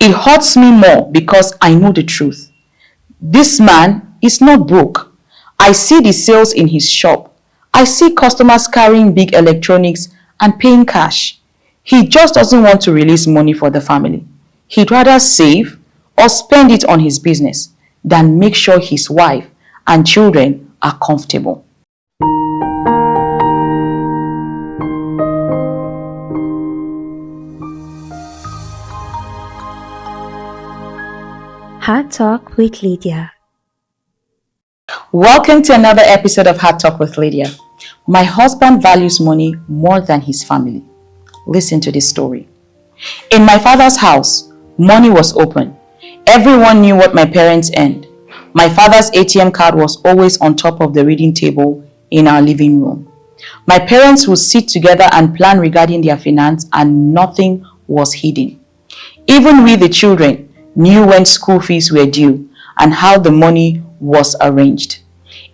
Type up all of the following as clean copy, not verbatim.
It hurts me more because I know the truth. This man is not broke. I see the sales in his shop. I see customers carrying big electronics and paying cash. He just doesn't want to release money for the family. He'd rather save or spend it on his business than make sure his wife and children are comfortable. Heart Talk with Lydia. Welcome to another episode of Heart Talk with Lydia. My husband values money more than his family. Listen to this story. In my father's house, money was open. Everyone knew what my parents earned. My father's ATM card was always on top of the reading table in our living room. My parents would sit together and plan regarding their finance, and nothing was hidden. Even we, the children, knew when school fees were due and how the money was arranged.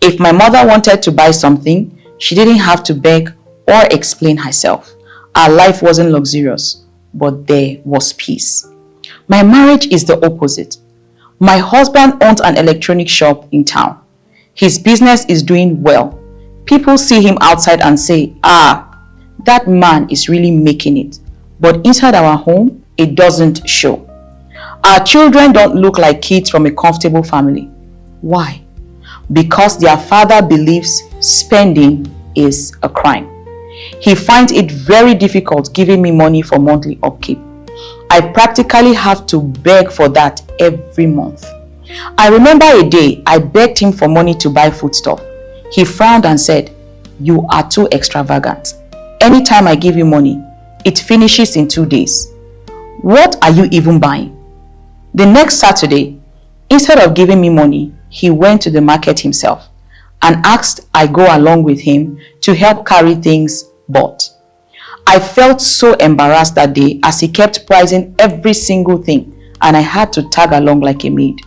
If my mother wanted to buy something, she didn't have to beg or explain herself. Our life wasn't luxurious, but there was peace. My marriage is the opposite. My husband owns an electronic shop in town. His business is doing well. People see him outside and say, that man is really making it. But inside our home, it doesn't show. Our children don't look like kids from a comfortable family. Why? Because their father believes spending is a crime. He finds it very difficult giving me money for monthly upkeep. I practically have to beg for that every month. I remember a day I begged him for money to buy foodstuff. He frowned and said, "You are too extravagant. Anytime I give you money, it finishes in 2 days. What are you even buying?" The next Saturday, instead of giving me money, he went to the market himself and asked I go along with him to help carry things bought. I felt so embarrassed that day as he kept pricing every single thing, and I had to tag along like a maid.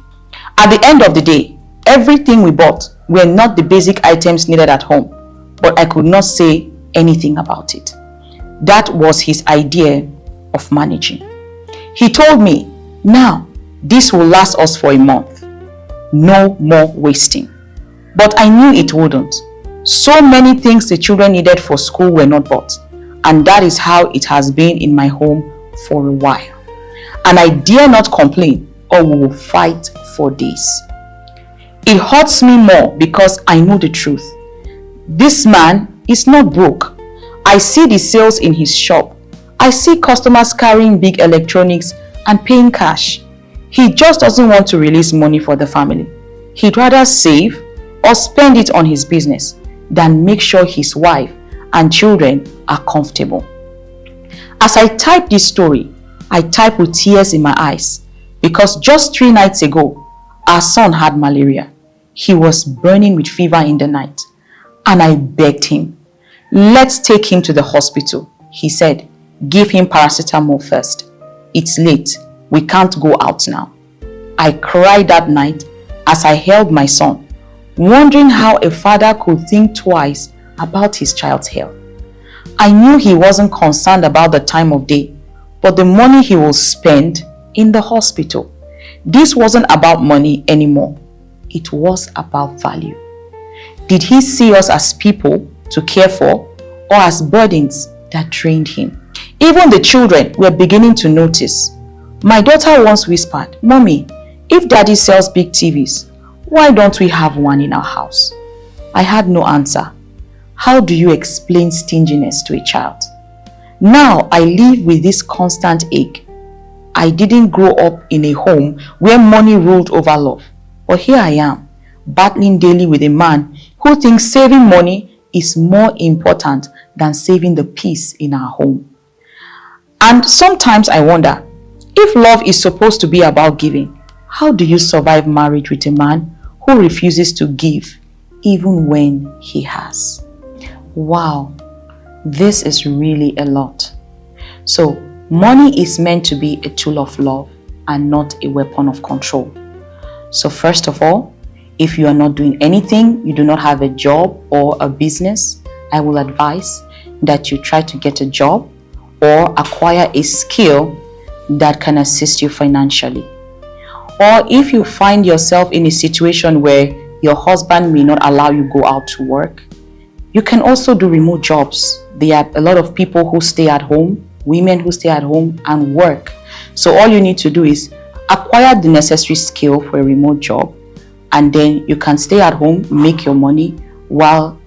At the end of the day, everything we bought were not the basic items needed at home, but I could not say anything about it. That was his idea of managing. He told me, "Now, this will last us for a month. No more wasting." But I knew it wouldn't. So many things the children needed for school were not bought. And that is how it has been in my home for a while. And I dare not complain, or we will fight for days. It hurts me more because I know the truth. This man is not broke. I see the sales in his shop. I see customers carrying big electronics and paying cash. He just doesn't want to release money for the family. He'd rather save or spend it on his business than make sure his wife and children are comfortable. As I type this story, I type with tears in my eyes because just 3 nights ago, our son had malaria. He was burning with fever in the night, and I begged him, "Let's take him to the hospital." He said, "Give him paracetamol first. It's late. We can't go out now." I cried that night as I held my son, wondering how a father could think twice about his child's health. I knew he wasn't concerned about the time of day, but the money he will spend in the hospital. This wasn't about money anymore. It was about value. Did he see us as people to care for, or as burdens that drained him? Even the children were beginning to notice. My daughter once whispered, "Mommy, if daddy sells big TVs, why don't we have one in our house?" I had no answer. How do you explain stinginess to a child? Now I live with this constant ache. I didn't grow up in a home where money ruled over love, but here I am, battling daily with a man who thinks saving money is more important than saving the peace in our home. And sometimes I wonder, if love is supposed to be about giving, how do you survive marriage with a man who refuses to give even when he has? Wow, this is really a lot. So, money is meant to be a tool of love and not a weapon of control. So first of all, if you are not doing anything, you do not have a job or a business, I will advise that you try to get a job or acquire a skill that can assist you financially. Or if you find yourself in a situation where your husband may not allow you go out to work, you can also do remote jobs. There are a lot of people who stay at home, women who stay at home and work. So all you need to do is acquire the necessary skill for a remote job, and then you can stay at home, make your money while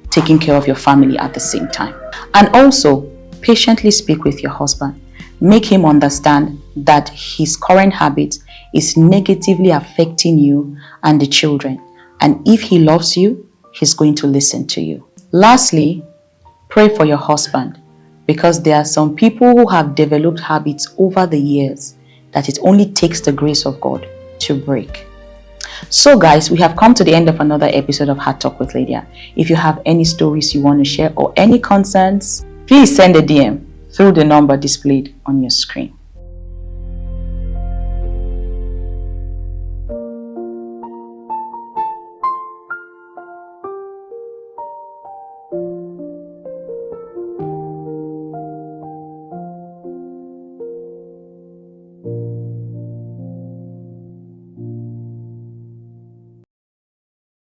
taking care of your family at the same time. And also, patiently speak with your husband. Make him understand that his current habit is negatively affecting you and the children. And if he loves you, he's going to listen to you. Lastly, pray for your husband, because there are some people who have developed habits over the years that it only takes the grace of God to break. So guys, we have come to the end of another episode of Heart Talk with Lydia. If you have any stories you want to share or any concerns, please send a DM through the number displayed on your screen.